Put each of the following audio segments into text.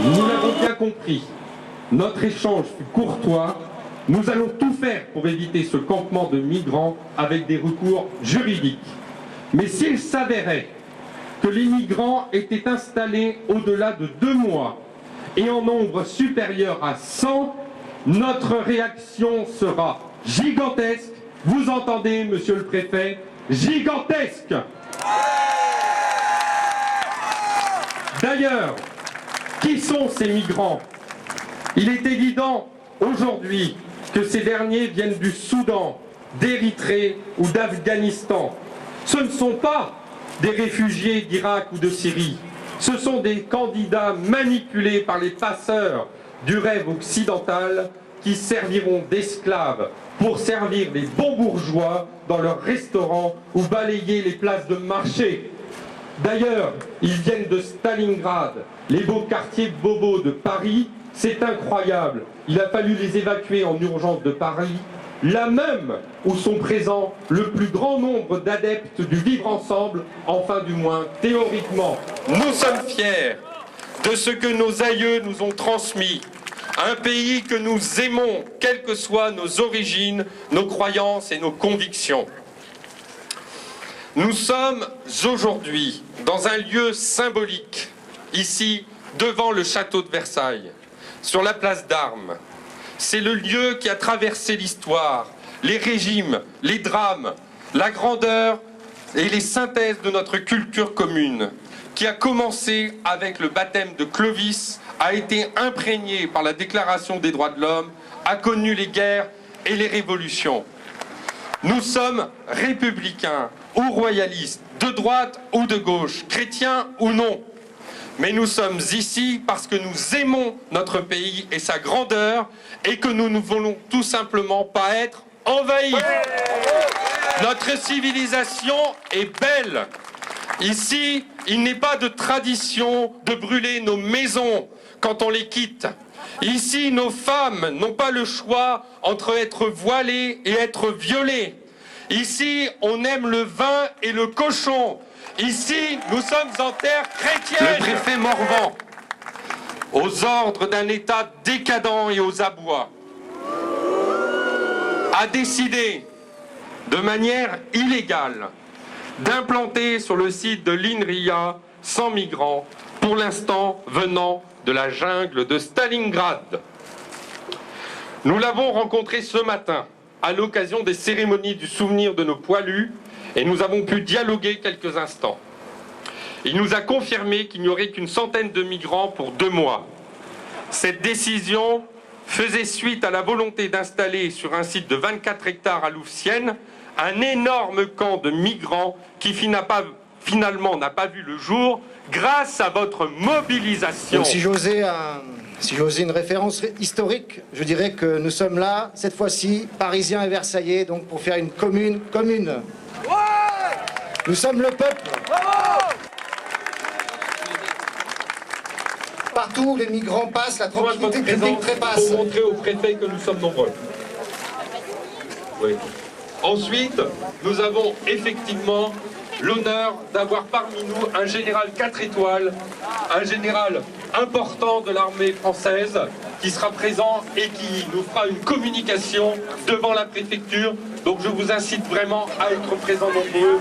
Nous l'avons bien compris, notre échange fut courtois. Nous allons tout faire pour éviter ce campement de migrants avec des recours juridiques. Mais s'il s'avérait que les migrants étaient installés au-delà de 2 mois et en nombre supérieur à 100, notre réaction sera gigantesque. Vous entendez, monsieur le préfet? Gigantesque! D'ailleurs, qui sont ces migrants? Il est évident aujourd'hui que ces derniers viennent du Soudan, d'Érythrée ou d'Afghanistan. Ce ne sont pas des réfugiés d'Irak ou de Syrie. Ce sont des candidats manipulés par les passeurs du rêve occidental qui serviront d'esclaves pour servir les bons bourgeois dans leurs restaurants ou balayer les places de marché. D'ailleurs, ils viennent de Stalingrad, les beaux quartiers bobos de Paris. C'est incroyable. Il a fallu les évacuer en urgence de Paris, là même où sont présents le plus grand nombre d'adeptes du vivre ensemble, enfin du moins théoriquement. Nous sommes fiers de ce que nos aïeux nous ont transmis, un pays que nous aimons, quelles que soient nos origines, nos croyances et nos convictions. Nous sommes aujourd'hui dans un lieu symbolique, ici, devant le château de Versailles, sur la place d'Armes. C'est le lieu qui a traversé l'histoire, les régimes, les drames, la grandeur et les synthèses de notre culture commune, qui a commencé avec le baptême de Clovis, a été imprégné par la Déclaration des droits de l'homme, a connu les guerres et les révolutions. Nous sommes républicains ou royalistes, de droite ou de gauche, chrétiens ou non. Mais nous sommes ici parce que nous aimons notre pays et sa grandeur et que nous ne voulons tout simplement pas être envahis. Notre civilisation est belle. Ici, il n'est pas de tradition de brûler nos maisons quand on les quitte. Ici, nos femmes n'ont pas le choix entre être voilées et être violées. Ici, on aime le vin et le cochon. Ici, nous sommes en terre chrétienne. Le préfet Morvan, aux ordres d'un État décadent et aux abois, a décidé de manière illégale d'implanter sur le site de l'INRIA 100 migrants, pour l'instant venant de la jungle de Stalingrad. Nous l'avons rencontré ce matin à l'occasion des cérémonies du souvenir de nos poilus et nous avons pu dialoguer quelques instants. Il nous a confirmé qu'il n'y aurait qu'une centaine de migrants pour 2 mois. Cette décision faisait suite à la volonté d'installer sur un site de 24 hectares à Louvciennes un énorme camp de migrants qui finalement n'a pas vu le jour grâce à votre mobilisation. Donc, si j'osais une référence historique, je dirais que nous sommes là, cette fois-ci, Parisiens et Versaillais, donc pour faire une commune commune. Ouais, nous sommes le peuple. Bravo. Partout où les migrants passent, la tranquillité publique trépasse. Pour montrer au préfet que nous sommes nombreux. Oui. Ensuite, nous avons effectivement l'honneur d'avoir parmi nous un général 4 étoiles, un général important de l'armée française qui sera présent et qui nous fera une communication devant la préfecture. Donc je vous incite vraiment à être présents nombreux.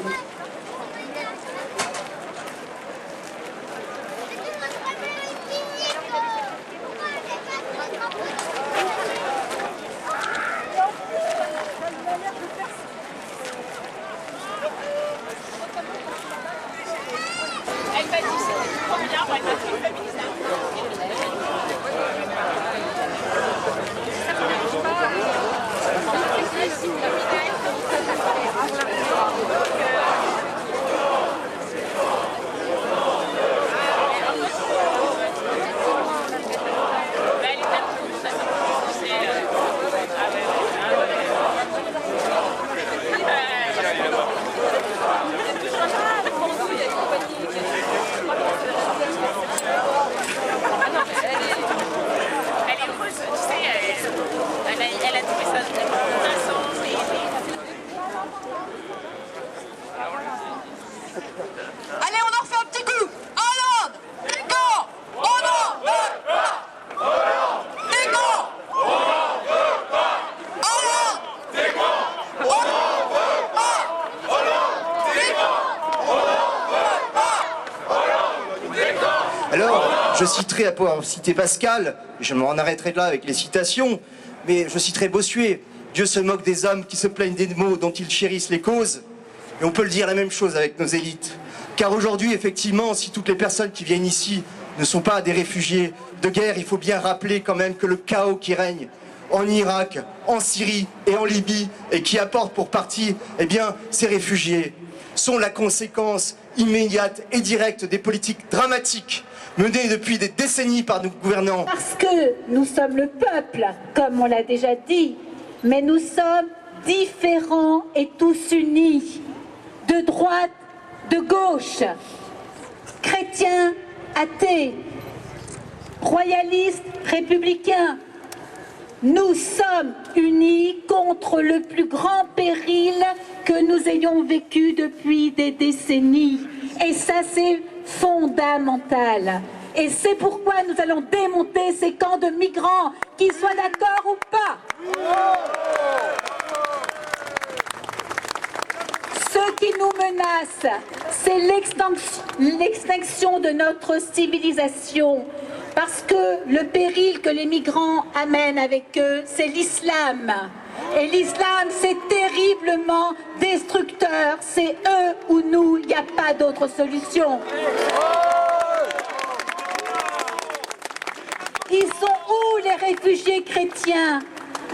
Alors, je citerai, à pouvoir citer Pascal, je m'en arrêterai là avec les citations, mais je citerai Bossuet. Dieu se moque des hommes qui se plaignent des maux dont ils chérissent les causes. Et on peut le dire la même chose avec nos élites. Car aujourd'hui, effectivement, si toutes les personnes qui viennent ici ne sont pas des réfugiés de guerre, il faut bien rappeler quand même que le chaos qui règne en Irak, en Syrie et en Libye, et qui apporte pour partie, eh bien, ces réfugiés, sont la conséquence immédiate et directe des politiques dramatiques menées depuis des décennies par nos gouvernants. Parce que nous sommes le peuple, comme on l'a déjà dit, mais nous sommes différents et tous unis, de droite, de gauche, chrétiens, athées, royalistes, républicains. Nous sommes unis contre le plus grand péril que nous ayons vécu depuis des décennies. Et ça, c'est fondamental. Et c'est pourquoi nous allons démonter ces camps de migrants, qu'ils soient d'accord ou pas. Ce qui nous menace, c'est l'extinction de notre civilisation. Parce que le péril que les migrants amènent avec eux, c'est l'islam. Et l'islam, c'est terriblement destructeur. C'est eux ou nous, il n'y a pas d'autre solution. Ils sont où les réfugiés chrétiens?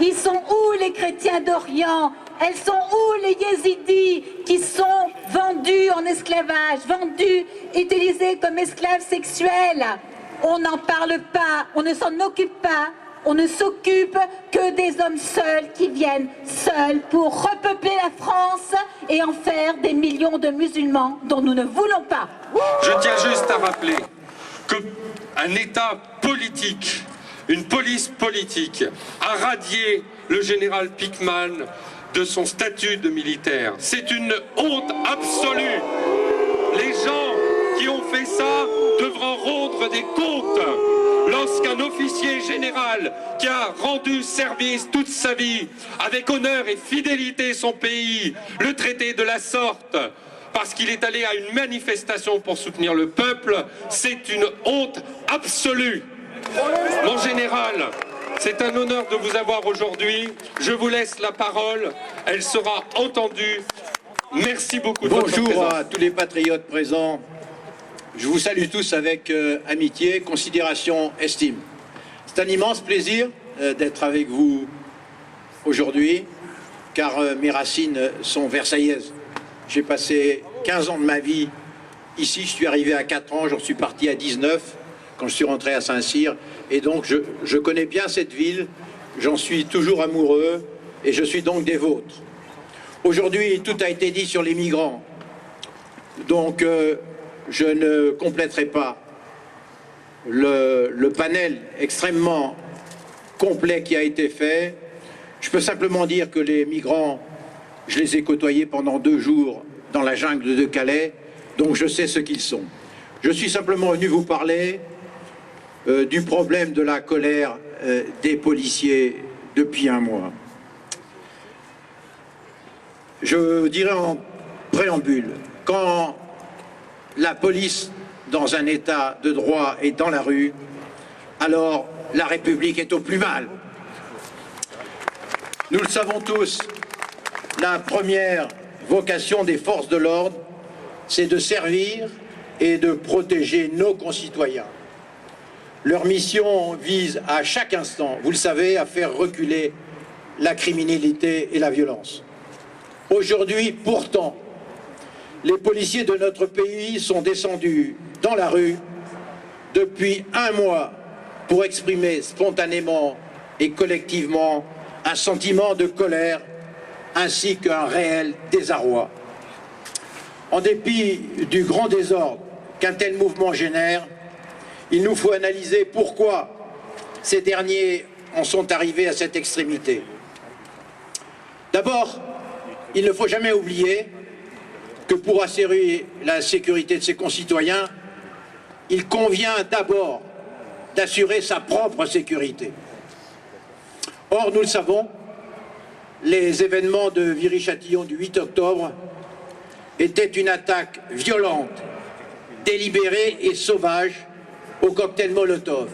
Ils sont où les chrétiens d'Orient? Elles sont où les yézidis qui sont vendus en esclavage, vendus, utilisés comme esclaves sexuels? On n'en parle pas, on ne s'en occupe pas, on ne s'occupe que des hommes seuls qui viennent seuls pour repeupler la France et en faire des millions de musulmans dont nous ne voulons pas. Je tiens juste à rappeler qu'un État politique, une police politique, a radié le général Pickman de son statut de militaire. C'est une honte absolue. Les gens qui ont fait ça devront rendre des comptes lorsqu'un officier général qui a rendu service toute sa vie avec honneur et fidélité son pays le traitait de la sorte parce qu'il est allé à une manifestation pour soutenir le peuple, c'est une honte absolue. Mon général, c'est un honneur de vous avoir aujourd'hui. Je vous laisse la parole, elle sera entendue. Merci beaucoup de votre présence. Bonjour à tous les patriotes présents. Je vous salue tous avec amitié, considération, estime. C'est un immense plaisir d'être avec vous aujourd'hui, car mes racines sont versaillaises. J'ai passé 15 ans de ma vie ici, je suis arrivé à 4 ans, j'en suis parti à 19, quand je suis rentré à Saint-Cyr, et donc je connais bien cette ville, j'en suis toujours amoureux, et je suis donc des vôtres. Aujourd'hui, tout a été dit sur les migrants, donc je ne compléterai pas le panel extrêmement complet qui a été fait. Je peux simplement dire que les migrants, je les ai côtoyés pendant 2 jours dans la jungle de Calais, donc je sais ce qu'ils sont. Je suis simplement venu vous parler du problème de la colère des policiers depuis 1 mois. Je dirais en préambule, quand la police, dans un état de droit, est dans la rue, alors la République est au plus mal. Nous le savons tous, la première vocation des forces de l'ordre, c'est de servir et de protéger nos concitoyens. Leur mission vise à chaque instant, vous le savez, à faire reculer la criminalité et la violence. Aujourd'hui, pourtant, les policiers de notre pays sont descendus dans la rue depuis 1 mois pour exprimer spontanément et collectivement un sentiment de colère ainsi qu'un réel désarroi. En dépit du grand désordre qu'un tel mouvement génère, il nous faut analyser pourquoi ces derniers en sont arrivés à cette extrémité. D'abord, il ne faut jamais oublier que pour assurer la sécurité de ses concitoyens, il convient d'abord d'assurer sa propre sécurité. Or, nous le savons, les événements de Viry-Châtillon du 8 octobre étaient une attaque violente, délibérée et sauvage au cocktail Molotov,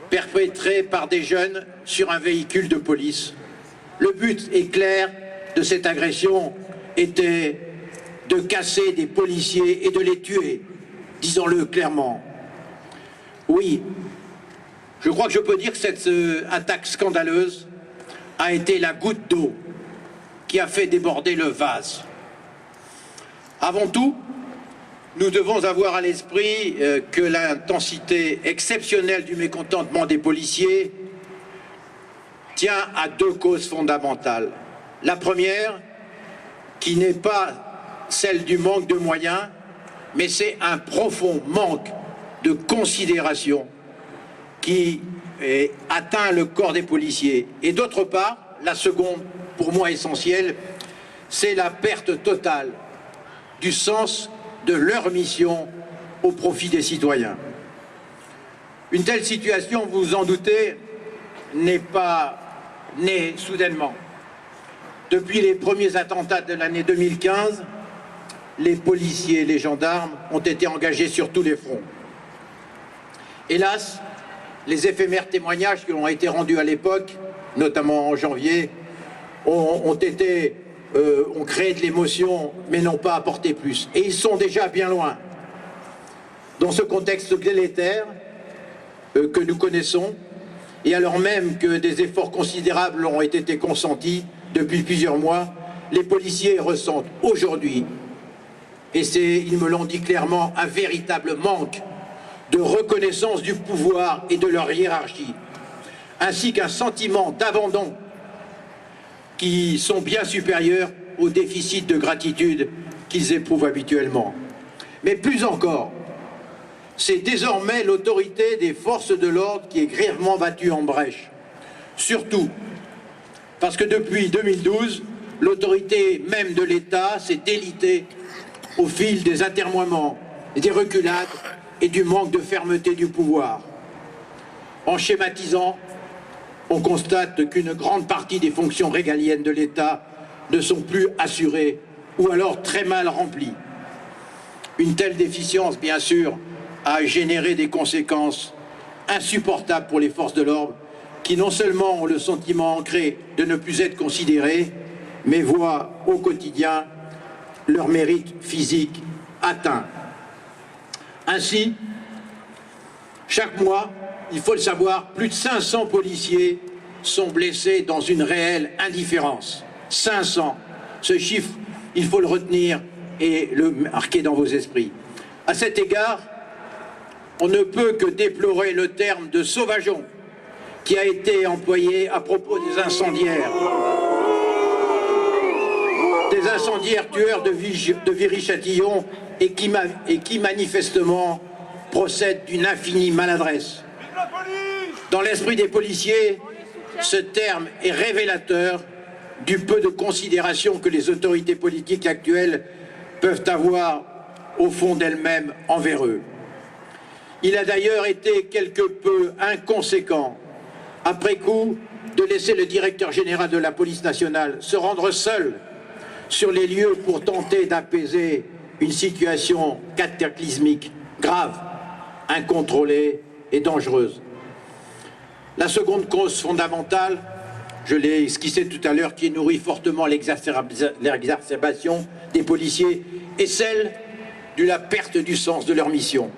perpétré par des jeunes sur un véhicule de police. Le but est clair de cette agression était de casser des policiers et de les tuer, disons-le clairement. Oui, je crois que je peux dire que cette attaque scandaleuse a été la goutte d'eau qui a fait déborder le vase. Avant tout, nous devons avoir à l'esprit que l'intensité exceptionnelle du mécontentement des policiers tient à deux causes fondamentales. La première, qui n'est pas celle du manque de moyens, mais c'est un profond manque de considération qui atteint le corps des policiers. Et d'autre part, la seconde, pour moi essentielle, c'est la perte totale du sens de leur mission au profit des citoyens. Une telle situation, vous vous en doutez, n'est pas née soudainement. Depuis les premiers attentats de l'année 2015, les policiers et les gendarmes ont été engagés sur tous les fronts. Hélas, les éphémères témoignages qui ont été rendus à l'époque, notamment en janvier, ont créé de l'émotion, mais n'ont pas apporté plus. Et ils sont déjà bien loin. Dans ce contexte délétère que nous connaissons, et alors même que des efforts considérables ont été consentis depuis plusieurs mois, les policiers ressentent aujourd'hui, et ils me l'ont dit clairement, un véritable manque de reconnaissance du pouvoir et de leur hiérarchie, ainsi qu'un sentiment d'abandon qui sont bien supérieurs au déficit de gratitude qu'ils éprouvent habituellement. Mais plus encore, c'est désormais l'autorité des forces de l'ordre qui est grièvement battue en brèche. Surtout parce que depuis 2012, l'autorité même de l'État s'est délitée au fil des atermoiements, des reculades et du manque de fermeté du pouvoir. En schématisant, on constate qu'une grande partie des fonctions régaliennes de l'État ne sont plus assurées ou alors très mal remplies. Une telle déficience, bien sûr, a généré des conséquences insupportables pour les forces de l'ordre qui non seulement ont le sentiment ancré de ne plus être considérées, mais voient au quotidien leur mérite physique atteint. Ainsi, chaque mois, il faut le savoir, plus de 500 policiers sont blessés dans une réelle indifférence. 500. Ce chiffre, il faut le retenir et le marquer dans vos esprits. À cet égard, on ne peut que déplorer le terme de sauvageon qui a été employé à propos des incendiaires. Des incendiaires tueurs de Viry-Châtillon et qui manifestement procèdent d'une infinie maladresse. Dans l'esprit des policiers, ce terme est révélateur du peu de considération que les autorités politiques actuelles peuvent avoir au fond d'elles-mêmes envers eux. Il a d'ailleurs été quelque peu inconséquent, après coup, de laisser le directeur général de la police nationale se rendre seul sur les lieux pour tenter d'apaiser une situation cataclysmique, grave, incontrôlée et dangereuse. La seconde cause fondamentale, je l'ai esquissé tout à l'heure, qui nourrit fortement l'exacerbation des policiers, est celle de la perte du sens de leur mission.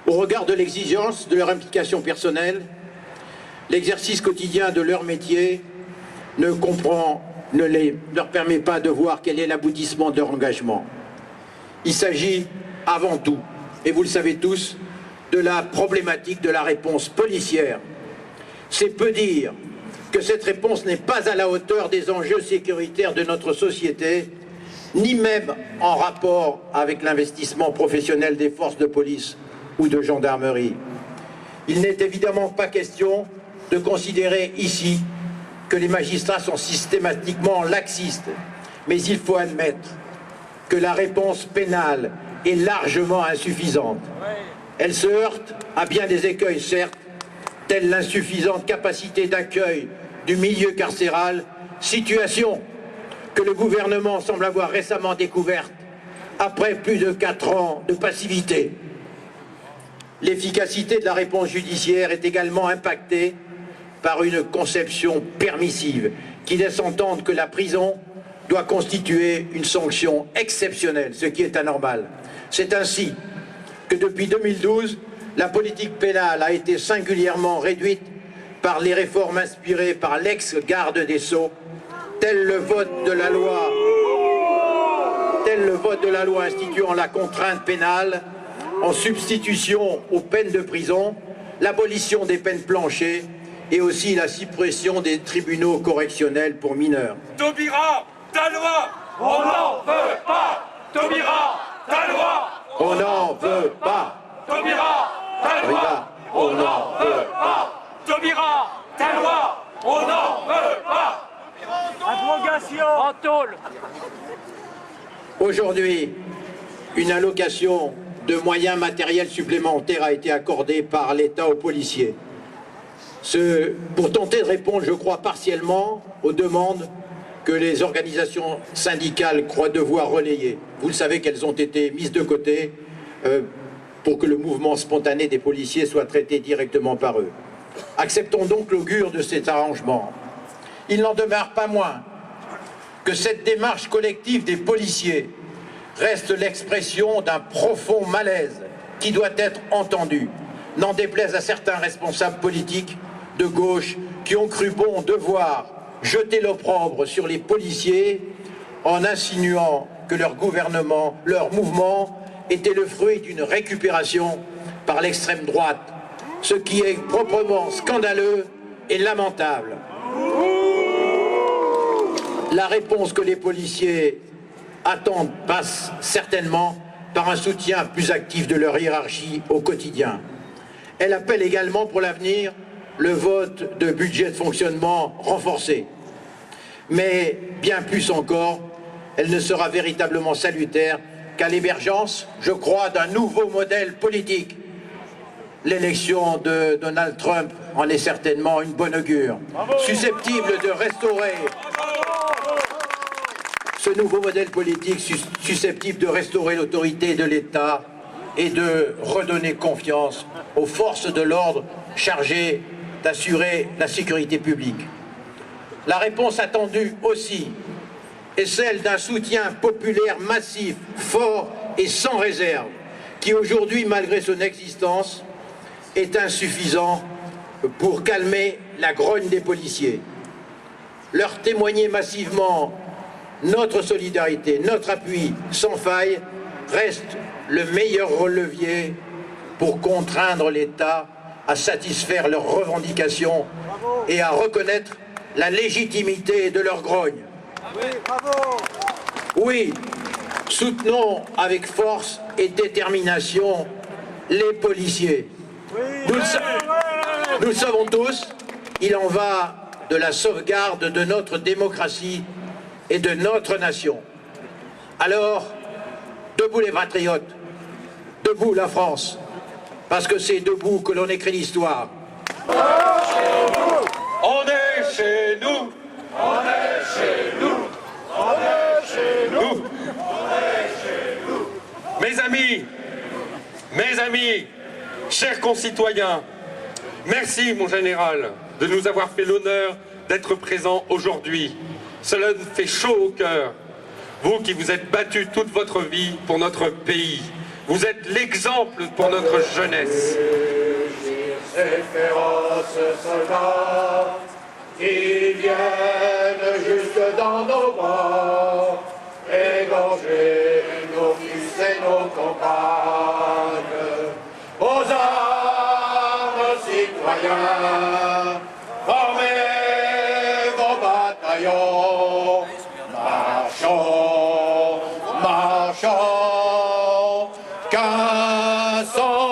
Au regard de l'exigence de leur implication personnelle, l'exercice quotidien de leur métier ne leur permet pas de voir quel est l'aboutissement de leur engagement. Il s'agit avant tout, et vous le savez tous, de la problématique de la réponse policière. C'est peu dire que cette réponse n'est pas à la hauteur des enjeux sécuritaires de notre société, ni même en rapport avec l'investissement professionnel des forces de police ou de gendarmerie. Il n'est évidemment pas question de considérer ici que les magistrats sont systématiquement laxistes, mais il faut admettre que la réponse pénale est largement insuffisante. Elle se heurte à bien des écueils, certes, telle l'insuffisante capacité d'accueil du milieu carcéral, situation que le gouvernement semble avoir récemment découverte après plus de 4 ans de passivité. L'efficacité de la réponse judiciaire est également impactée par une conception permissive qui laisse entendre que la prison doit constituer une sanction exceptionnelle, ce qui est anormal. C'est ainsi que depuis 2012, la politique pénale a été singulièrement réduite par les réformes inspirées par l'ex-garde des Sceaux, tel le vote de la loi instituant la contrainte pénale en substitution aux peines de prison, l'abolition des peines planchées et aussi la suppression des tribunaux correctionnels pour mineurs. Taubira, ta loi, on n'en veut pas. Taubira, ta loi, on n'en veut pas. Taubira, ta loi, on n'en veut pas. Taubira, ta loi, on n'en veut pas. Abrogation en tôle. Aujourd'hui, une allocation de moyens matériels supplémentaires a été accordée par l'État aux policiers. Pour tenter de répondre, je crois, partiellement aux demandes que les organisations syndicales croient devoir relayer. Vous le savez qu'elles ont été mises de côté pour que le mouvement spontané des policiers soit traité directement par eux. Acceptons donc l'augure de cet arrangement. Il n'en demeure pas moins que cette démarche collective des policiers reste l'expression d'un profond malaise qui doit être entendu, n'en déplaise à certains responsables politiques de gauche qui ont cru bon devoir jeter l'opprobre sur les policiers en insinuant que leur gouvernement, leur mouvement était le fruit d'une récupération par l'extrême droite, ce qui est proprement scandaleux et lamentable. La réponse que les policiers attendent passe certainement par un soutien plus actif de leur hiérarchie au quotidien. Elle appelle également pour l'avenir le vote de budget de fonctionnement renforcé. Mais bien plus encore, elle ne sera véritablement salutaire qu'à l'émergence, je crois, d'un nouveau modèle politique. L'élection de Donald Trump en est certainement une bonne augure, susceptible de restaurer ce nouveau modèle politique susceptible de restaurer l'autorité de l'État et de redonner confiance aux forces de l'ordre chargées d'assurer la sécurité publique. La réponse attendue aussi est celle d'un soutien populaire massif, fort et sans réserve, qui aujourd'hui, malgré son existence, est insuffisant pour calmer la grogne des policiers. Leur témoigner massivement notre solidarité, notre appui sans faille reste le meilleur levier pour contraindre l'État à satisfaire leurs revendications et à reconnaître la légitimité de leur grogne. Oui, soutenons avec force et détermination les policiers. Nous le savons tous, il en va de la sauvegarde de notre démocratie et de notre nation. Alors, debout les patriotes, debout la France, parce que c'est debout que l'on écrit l'histoire. On est chez nous. On est chez nous. On est chez nous. On est chez nous. Mes amis, chers concitoyens, merci mon général de nous avoir fait l'honneur d'être présents aujourd'hui. Cela nous fait chaud au cœur. Vous qui vous êtes battus toute votre vie pour notre pays, vous êtes l'exemple pour notre jeunesse. Ces féroces soldats qui viennent jusque dans nos bras, égorger nos fils et nos compagnes. Aux armes, citoyens, formez vos bataillons, marchons, marchons, qu'un sang